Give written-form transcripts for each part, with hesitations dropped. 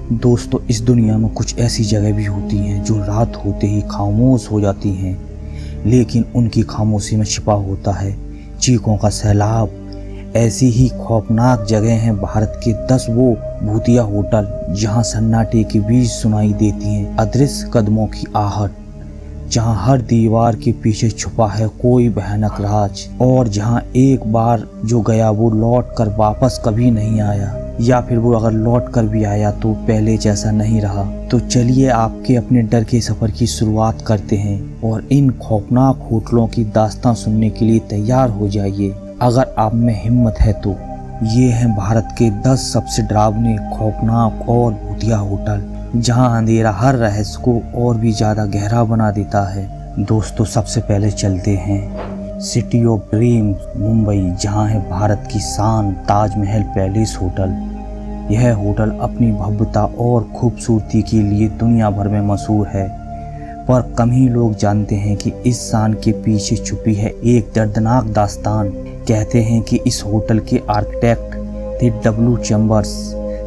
दोस्तों, इस दुनिया में कुछ ऐसी जगह भी होती हैं जो रात होते ही खामोश हो जाती हैं, लेकिन उनकी खामोशी में छिपा होता है चीखों का सैलाब। ऐसी ही खौफनाक जगह हैं भारत के 10 वो भूतिया होटल जहां सन्नाटे के बीच सुनाई देती हैं अदृश्य कदमों की आहट, जहां हर दीवार के पीछे छुपा है कोई भयानक राज, और जहां एक बार जो गया वो लौट कर वापस कभी नहीं आया, या फिर वो अगर लौट कर भी आया तो पहले जैसा नहीं रहा। तो चलिए आपके अपने डर के सफर की शुरुआत करते हैं और इन खौफनाक होटलों की दास्तां सुनने के लिए तैयार हो जाइए। अगर आप में हिम्मत है तो ये हैं भारत के 10 सबसे डरावने, खौफनाक और भूतिया होटल, जहां अंधेरा हर रहस्य को और भी ज्यादा गहरा बना देता है। दोस्तों, सबसे पहले चलते हैं सिटी ऑफ ड्रीम्स मुंबई, जहां है भारत की शान ताजमहल पैलेस होटल। यह होटल अपनी भव्यता और खूबसूरती के लिए दुनिया भर में मशहूर है, पर कम ही लोग जानते हैं कि इस शान के पीछे छुपी है एक दर्दनाक दास्तान। कहते हैं कि इस होटल के आर्किटेक्ट थे डब्ल्यू चैम्बर्स।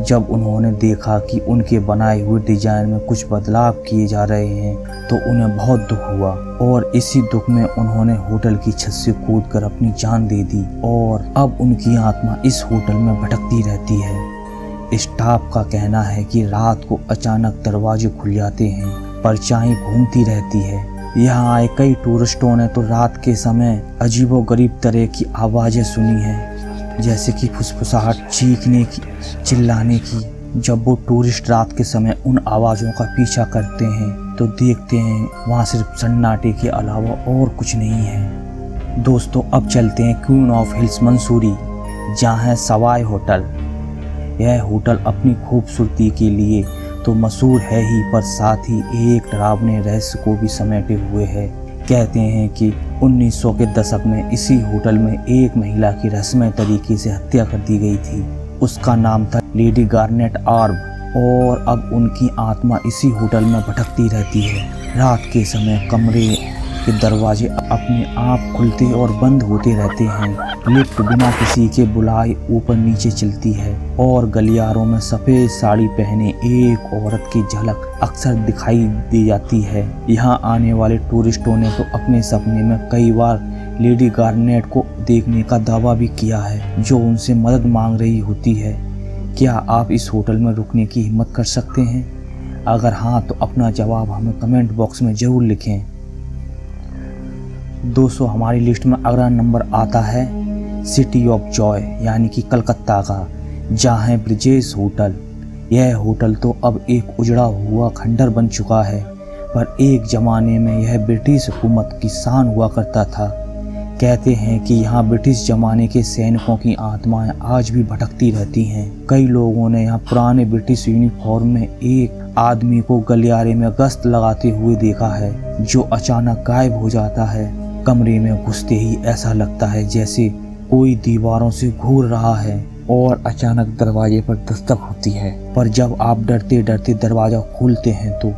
जब उन्होंने देखा कि उनके बनाए हुए डिजाइन में कुछ बदलाव किए जा रहे हैं तो उन्हें बहुत दुख हुआ, और इसी दुख में उन्होंने होटल की छत से कूदकर अपनी जान दे दी, और अब उनकी आत्मा इस होटल में भटकती रहती है। स्टाफ का कहना है कि रात को अचानक दरवाजे खुल जाते हैं, परछाई घूमती रहती है। यहाँ आए कई टूरिस्टों ने तो रात के समय अजीबोगरीब तरह की आवाज़ें सुनी हैं, जैसे कि फुसफुसाहट, चीखने की, चिल्लाने की। जब वो टूरिस्ट रात के समय उन आवाज़ों का पीछा करते हैं तो देखते हैं वहाँ सिर्फ सन्नाटे के अलावा और कुछ नहीं है। दोस्तों, अब चलते हैं क्वीन ऑफ हिल्स मंसूरी, जहाँ है सवाई होटल। यह होटल अपनी खूबसूरती के लिए तो मशहूर है ही, पर साथ ही एक डरावने रहस्य को भी समेटे हुए है। कहते हैं कि 1900 के दशक में इसी होटल में एक महिला की रहस्यमय तरीके से हत्या कर दी गई थी। उसका नाम था लेडी गार्नेट आर्ब, और अब उनकी आत्मा इसी होटल में भटकती रहती है। रात के समय कमरे के दरवाजे अपने आप खुलते और बंद होते रहते हैं। लिफ्ट बिना किसी के बुलाए ऊपर नीचे चलती है, और गलियारों में सफ़ेद साड़ी पहने एक औरत की झलक अक्सर दिखाई दी जाती है। यहाँ आने वाले टूरिस्टों ने तो अपने सपने में कई बार लेडी गार्नेट को देखने का दावा भी किया है, जो उनसे मदद मांग रही होती है। क्या आप इस होटल में रुकने की हिम्मत कर सकते हैं? अगर हाँ, तो अपना जवाब हमें कमेंट बॉक्स में ज़रूर लिखें। दोस्तों, हमारी लिस्ट में अगला नंबर आता है सिटी ऑफ जॉय, यानी कि कलकत्ता का, जहाँ है ब्रिजेश होटल। यह होटल तो अब एक उजड़ा हुआ खंडर बन चुका है, पर एक ज़माने में यह ब्रिटिश हुकूमत की शान हुआ करता था। कहते हैं कि यहाँ ब्रिटिश ज़माने के सैनिकों की आत्माएं आज भी भटकती रहती हैं। कई लोगों ने यहाँ पुराने ब्रिटिश यूनिफॉर्म में एक आदमी को गलियारे में गश्त लगाते हुए देखा है, जो अचानक गायब हो जाता है। कमरे में घुसते ही ऐसा लगता है जैसे कोई दीवारों से घूर रहा है, और अचानक दरवाजे पर दस्तक होती है। पर जब आप डरते डरते दरवाज़ा खोलते हैं तो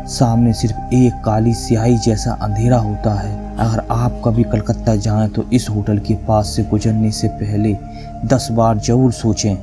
सामने सिर्फ एक काली स्याही जैसा अंधेरा होता है। अगर आप कभी कलकत्ता जाएं तो इस होटल के पास से गुजरने से पहले 10 बार जरूर सोचें।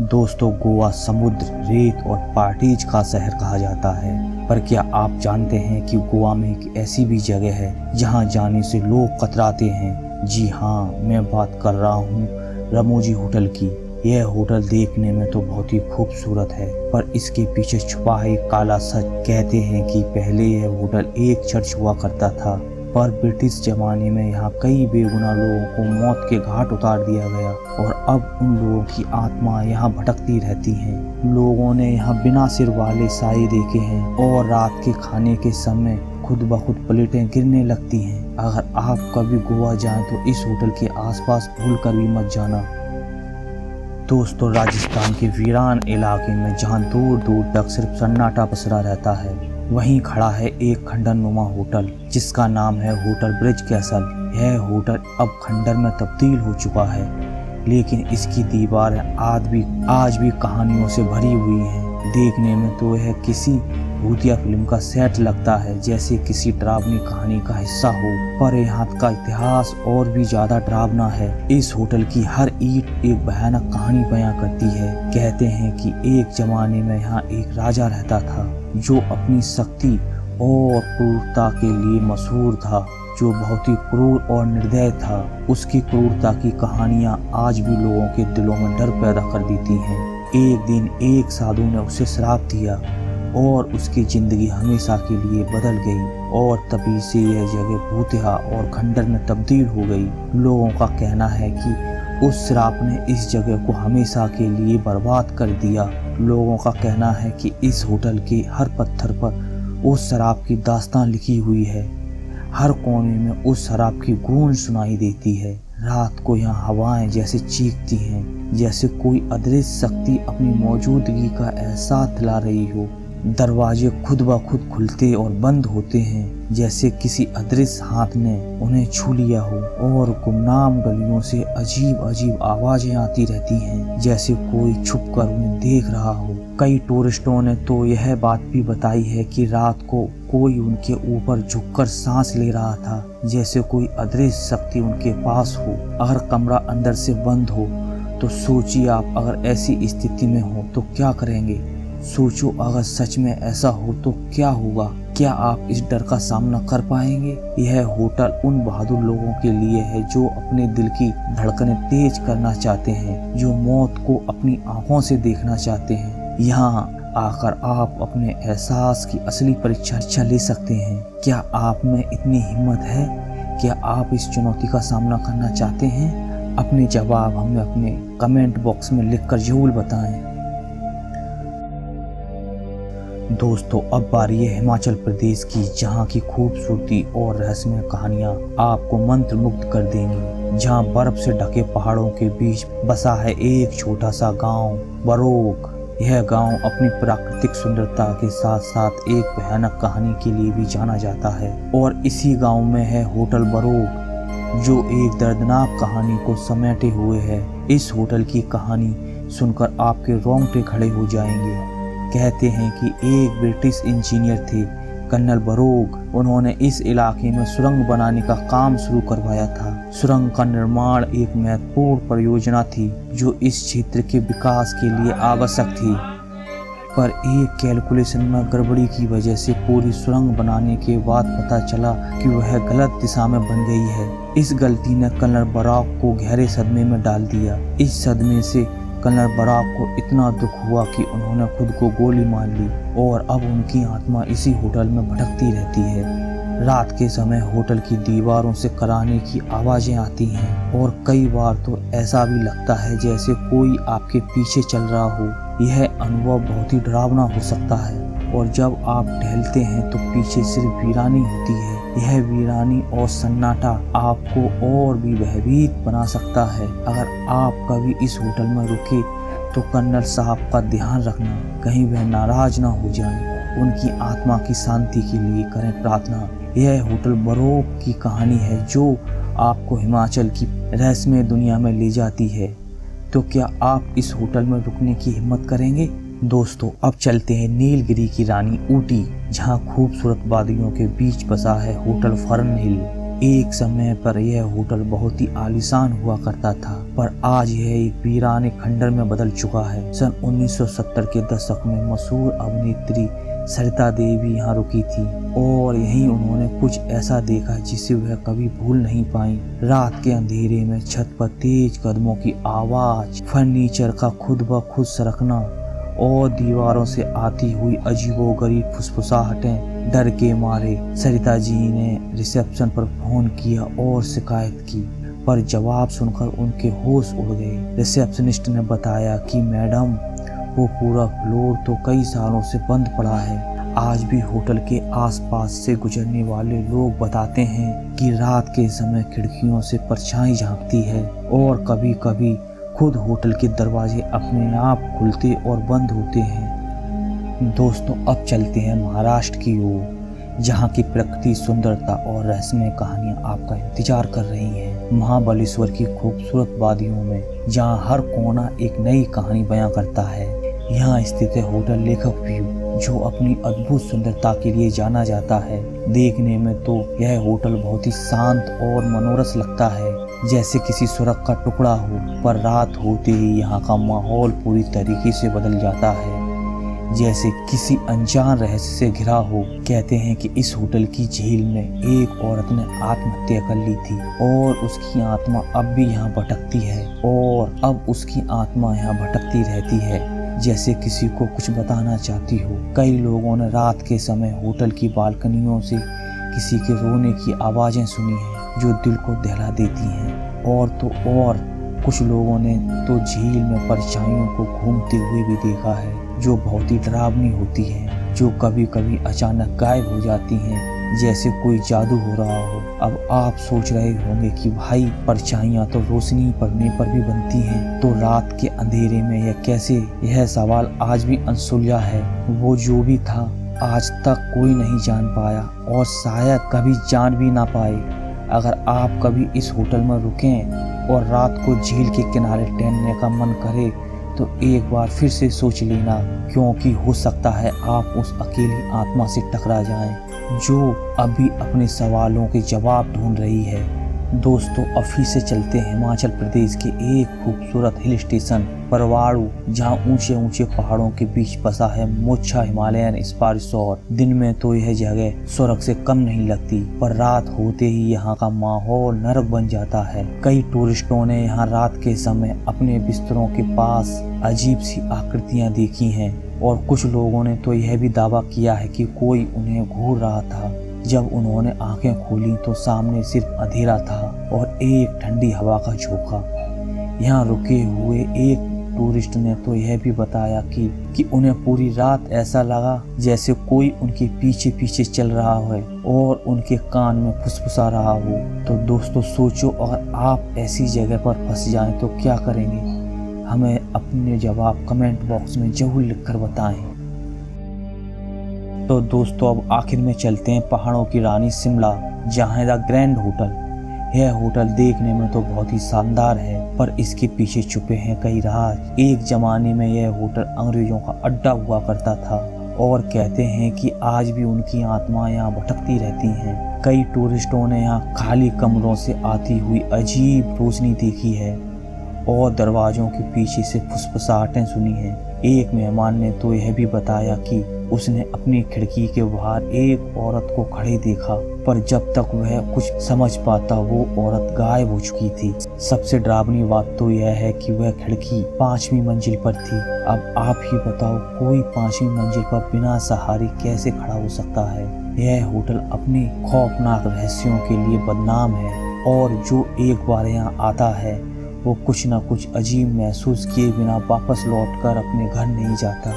दोस्तों, गोवा समुद्र, रेत और पार्टीज का शहर कहा जाता है, पर क्या आप जानते हैं कि गोवा में एक ऐसी भी जगह है जहां जाने से लोग कतराते हैं? जी हाँ, मैं बात कर रहा हूँ रामोजी होटल की। यह होटल देखने में तो बहुत ही खूबसूरत है, पर इसके पीछे छुपा है काला सच। कहते हैं कि पहले यह होटल एक चर्च हुआ करता था, पर ब्रिटिश जमाने में यहाँ कई बेगुनाह लोगों को मौत के घाट उतार दिया गया, और अब उन लोगों की आत्मा यहाँ भटकती रहती हैं। लोगों ने यहाँ बिना सिर वाले साए देखे हैं, और रात के खाने के समय खुद ब खुद प्लेटें गिरने लगती हैं। अगर आप कभी गोवा जाएं तो इस होटल के आसपास भूल कर भी मत जाना। दोस्तों, राजस्थान के वीरान इलाके में जहाँ दूर दूर तक सिर्फ सन्नाटा पसरा रहता है, वहीं खड़ा है एक खंडरनुमा होटल, जिसका नाम है होटल ब्रिज कैसल। यह होटल अब खंडर में तब्दील हो चुका है, लेकिन इसकी दीवारें आज भी कहानियों से भरी हुई हैं। देखने में तो यह किसी भूतिया फिल्म का सेट लगता है, जैसे किसी डरावनी कहानी का हिस्सा हो, पर यहाँ का इतिहास और भी ज्यादा डरावना है। इस होटल की हर ईंट एक भयानक कहानी बयां करती है। कहते हैं कि एक जमाने में यहाँ एक राजा रहता था जो अपनी शक्ति और क्रूरता के लिए मशहूर था, जो बहुत ही क्रूर और निर्दय था। उसकी क्रूरता की कहानियां आज भी लोगों के दिलों में डर पैदा कर देती हैं। एक दिन एक साधु ने उसे श्राप दिया और उसकी जिंदगी हमेशा के लिए बदल गई और तभी से यह जगह भूतिया और खंडर में तब्दील हो गई। लोगों का कहना है कि उस श्राप ने इस जगह को हमेशा के लिए बर्बाद कर दिया। लोगों का कहना है कि इस होटल के हर पत्थर पर उस शराब की दास्तान लिखी हुई है। हर कोने में उस शराब की गूंज सुनाई देती है। रात को यहाँ हवाएं जैसे चीखती हैं, जैसे कोई अदृश्य शक्ति अपनी मौजूदगी का एहसास दिला रही हो। दरवाजे खुद ब खुद खुलते और बंद होते हैं, जैसे किसी अदृश्य हाथ ने उन्हें छू लिया हो, और गुमनाम गलियों से अजीब अजीब आवाजें आती रहती हैं, जैसे कोई छुपकर उन्हें देख रहा हो। कई टूरिस्टों ने तो यह बात भी बताई है कि रात को कोई उनके ऊपर झुककर सांस ले रहा था, जैसे कोई अदृश्य शक्ति उनके पास हो। अगर कमरा अंदर से बंद हो तो सोचिए आप अगर ऐसी स्थिति में हो तो क्या करेंगे। सोचो अगर सच में ऐसा हो तो क्या होगा। क्या आप इस डर का सामना कर पाएंगे। यह होटल उन बहादुर लोगों के लिए है जो अपने दिल की धड़कनें तेज करना चाहते हैं, जो मौत को अपनी आंखों से देखना चाहते हैं। यहाँ आकर आप अपने एहसास की असली परीक्षा ले सकते हैं। क्या आप में इतनी हिम्मत है? क्या आप इस चुनौती का सामना करना चाहते हैं? अपने जवाब हमें अपने कमेंट बॉक्स में लिखकर जरूर बताएं। दोस्तों अब बारी है हिमाचल प्रदेश की, जहाँ की खूबसूरती और रहस्यमय कहानियाँ आपको मंत्रमुग्ध कर देंगी। जहाँ बर्फ से ढके पहाड़ों के बीच बसा है एक छोटा सा गांव बरोग। यह गांव अपनी प्राकृतिक सुंदरता के साथ साथ एक भयानक कहानी के लिए भी जाना जाता है, और इसी गांव में है होटल बरोग, जो एक दर्दनाक कहानी को समेटे हुए है। इस होटल की कहानी सुनकर आपके रोंगटे खड़े हो जाएंगे। कहते हैं कि एक ब्रिटिश इंजीनियर थे कर्नल बरोग। उन्होंने इस इलाके में सुरंग बनाने का काम शुरू करवाया था। सुरंग का निर्माण एक महत्वपूर्ण परियोजना थी जो इस क्षेत्र के विकास के लिए आवश्यक थी, पर एक कैलकुलेशन में गड़बड़ी की वजह से पूरी सुरंग बनाने के बाद पता चला कि वह गलत दिशा में बन गई है। इस गलती ने कर्नल बरोग को गहरे सदमे में डाल दिया। इस सदमे से कर्नल बरोग को इतना दुख हुआ कि उन्होंने खुद को गोली मार ली, और अब उनकी आत्मा इसी होटल में भटकती रहती है। रात के समय होटल की दीवारों से कराहने की आवाजें आती हैं, और कई बार तो ऐसा भी लगता है जैसे कोई आपके पीछे चल रहा हो। यह अनुभव बहुत ही डरावना हो सकता है, और जब आप टहलते हैं तो पीछे सिर्फ वीरानी होती है। यह वीरानी और सन्नाटा आपको और भी भयभीत बना सकता है। अगर आप कभी इस होटल में रुके तो कर्नल साहब का ध्यान रखना, कहीं वह नाराज ना हो जाए। उनकी आत्मा की शांति के लिए करें प्रार्थना। यह होटल बरोग की कहानी है जो आपको हिमाचल की रहस्यमय दुनिया में ले जाती है। तो क्या आप इस होटल में रुकने की हिम्मत करेंगे? दोस्तों अब चलते हैं नीलगिरी की रानी ऊटी, जहां खूबसूरत वादियों के बीच बसा है होटल फर्न हिल। एक समय पर यह होटल बहुत ही आलीशान हुआ करता था, पर आज यह एक वीराने खंडर में बदल चुका है। सन 1970 के दशक में मशहूर अभिनेत्री सरिता देवी यहाँ रुकी थी, और यहीं उन्होंने कुछ ऐसा देखा जिसे वह कभी भूल नहीं पाई। रात के अंधेरे में छत पर तेज कदमों की आवाज, फर्नीचर का खुद ब खुद सरकना, और दीवारों से आती हुई अजीबोगरीब फुसफुसाहटें। डर के मारे सरिता जी ने रिसेप्शन पर फोन किया और शिकायत की, पर जवाब सुनकर उनके होश उड़ गए। रिसेप्शनिस्ट ने बताया कि मैडम, वो पूरा फ्लोर तो कई सालों से बंद पड़ा है। आज भी होटल के आसपास से गुजरने वाले लोग बताते हैं कि रात के समय खिड़कियों से परछाई झांकती है, और कभी कभी खुद होटल के दरवाजे अपने आप खुलते और बंद होते हैं। दोस्तों अब चलते हैं महाराष्ट्र की ओर, जहाँ की प्रकृति सुंदरता और रहस्यमय कहानियाँ आपका इंतजार कर रही हैं। महाबलेश्वर की खूबसूरत वादियों में, जहाँ हर कोना एक नई कहानी बयां करता है। यहाँ स्थित है होटल लेखक व्यू, जो अपनी अद्भुत सुंदरता के लिए जाना जाता है। देखने में तो यह होटल बहुत ही शांत और मनोरस लगता है, जैसे किसी स्वर्ग का टुकड़ा हो, पर रात होते ही यहाँ का माहौल पूरी तरीके से बदल जाता है, जैसे किसी अनजान रहस्य से घिरा हो। कहते हैं कि इस होटल की झील में एक औरत ने आत्महत्या कर ली थी और उसकी आत्मा अब भी यहाँ भटकती है, और अब उसकी आत्मा यहाँ भटकती रहती है, जैसे किसी को कुछ बताना चाहती हो। कई लोगों ने रात के समय होटल की बालकनियों से किसी के रोने की आवाजें सुनी हैं, जो दिल को दहला देती हैं। और कुछ लोगों ने तो झील में परछाइयों को घूमते हुए भी देखा है, जो बहुत ही डरावनी होती हैं, जो कभी कभी अचानक गायब हो जाती हैं, जैसे कोई जादू हो रहा हो। अब आप सोच रहे होंगे कि भाई, परछाइयाँ तो रोशनी पड़ने पर भी बनती हैं, तो रात के अंधेरे में यह कैसे? यह सवाल आज भी अनसुलझा है। वो जो भी था, आज तक कोई नहीं जान पाया और शायद कभी जान भी ना पाए। अगर आप कभी इस होटल में रुकें और रात को झील के किनारे टहलने का मन करे, तो एक बार फिर से सोच लेना, क्योंकि हो सकता है आप उस अकेली आत्मा से टकरा जाएं, जो अभी अपने सवालों के जवाब ढूंढ रही है। दोस्तों, अब फिर से चलते हैं हिमाचल प्रदेश के एक खूबसूरत हिल स्टेशन परवाणु, जहां ऊंचे ऊंचे पहाड़ों के बीच बसा है मोच्छा हिमालयन स्पा रिसोर्ट। दिन में तो यह जगह स्वर्ग से कम नहीं लगती, पर रात होते ही यहाँ का माहौल नरक बन जाता है। कई टूरिस्टों ने यहाँ रात के समय अपने बिस्तरों के पास अजीब सी आकृतियाँ देखी हैं, और कुछ लोगों ने तो यह भी दावा किया है कि कोई उन्हें घूर रहा था। जब उन्होंने आंखें खोली तो सामने सिर्फ अंधेरा था और एक ठंडी हवा का झोंका। यहाँ रुके हुए एक टूरिस्ट ने तो यह भी बताया कि उन्हें पूरी रात ऐसा लगा जैसे कोई उनके पीछे पीछे चल रहा है और उनके कान में फुसफुसा रहा हो। तो दोस्तों सोचो, अगर आप ऐसी जगह पर फंस जाएं तो क्या करेंगे? हमें अपने जवाब कमेंट बॉक्स में जरूर लिखकर बताएं। तो दोस्तों, अब आखिर में चलते हैं पहाड़ों की रानी शिमला, जहाँ है द ग्रैंड होटल। यह होटल देखने में तो बहुत ही शानदार है, पर इसके पीछे छुपे हैं कई राज। एक जमाने में यह होटल अंग्रेजों का अड्डा हुआ करता था, और कहते हैं कि आज भी उनकी आत्मा यहाँ भटकती रहती हैं। कई टूरिस्टों ने यहाँ खाली कमरों से आती हुई अजीब रोशनी देखी है और दरवाजों के पीछे से फुसफुसाहटें सुनी हैं। एक मेहमान ने तो यह भी बताया कि उसने अपनी खिड़की के बाहर एक औरत को खड़े देखा, पर जब तक वह कुछ समझ पाता वो औरत गायब हो चुकी थी। सबसे डरावनी बात तो यह है कि वह खिड़की 5वीं मंजिल पर थी। अब आप ही बताओ, कोई 5वीं मंजिल पर बिना सहारे कैसे खड़ा हो सकता है? यह होटल अपने खौफनाक रहस्यों के लिए बदनाम है, और जो एक बार यहाँ आता है वो कुछ न कुछ अजीब महसूस किए बिना वापस लौटकर अपने घर नहीं जाता।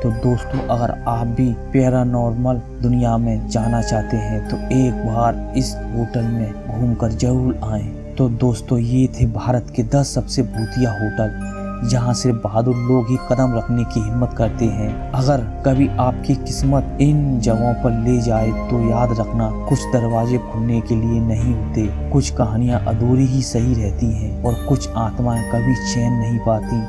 तो दोस्तों, अगर आप भी पैरानॉर्मल दुनिया में जाना चाहते हैं तो एक बार इस होटल में घूमकर जरूर आएं। तो दोस्तों, ये थे भारत के 10 सबसे भूतिया होटल, जहाँ सिर्फ बहादुर लोग ही कदम रखने की हिम्मत करते हैं। अगर कभी आपकी किस्मत इन जगहों पर ले जाए तो याद रखना, कुछ दरवाजे खुलने के लिए नहीं होते, कुछ कहानियाँ अधूरी ही सही रहती हैं, और कुछ आत्माएं कभी चैन नहीं पाती।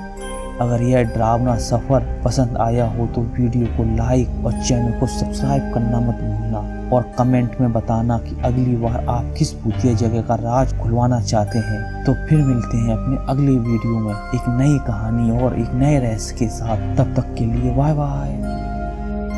अगर यह डरावना सफ़र पसंद आया हो तो वीडियो को लाइक और चैनल को सब्सक्राइब करना मत भूलना, और कमेंट में बताना कि अगली बार आप किस भूतिया जगह का राज खुलवाना चाहते हैं। तो फिर मिलते हैं अपने अगले वीडियो में एक नई कहानी और एक नए रहस्य के साथ। तब तक के लिए बाय बाय।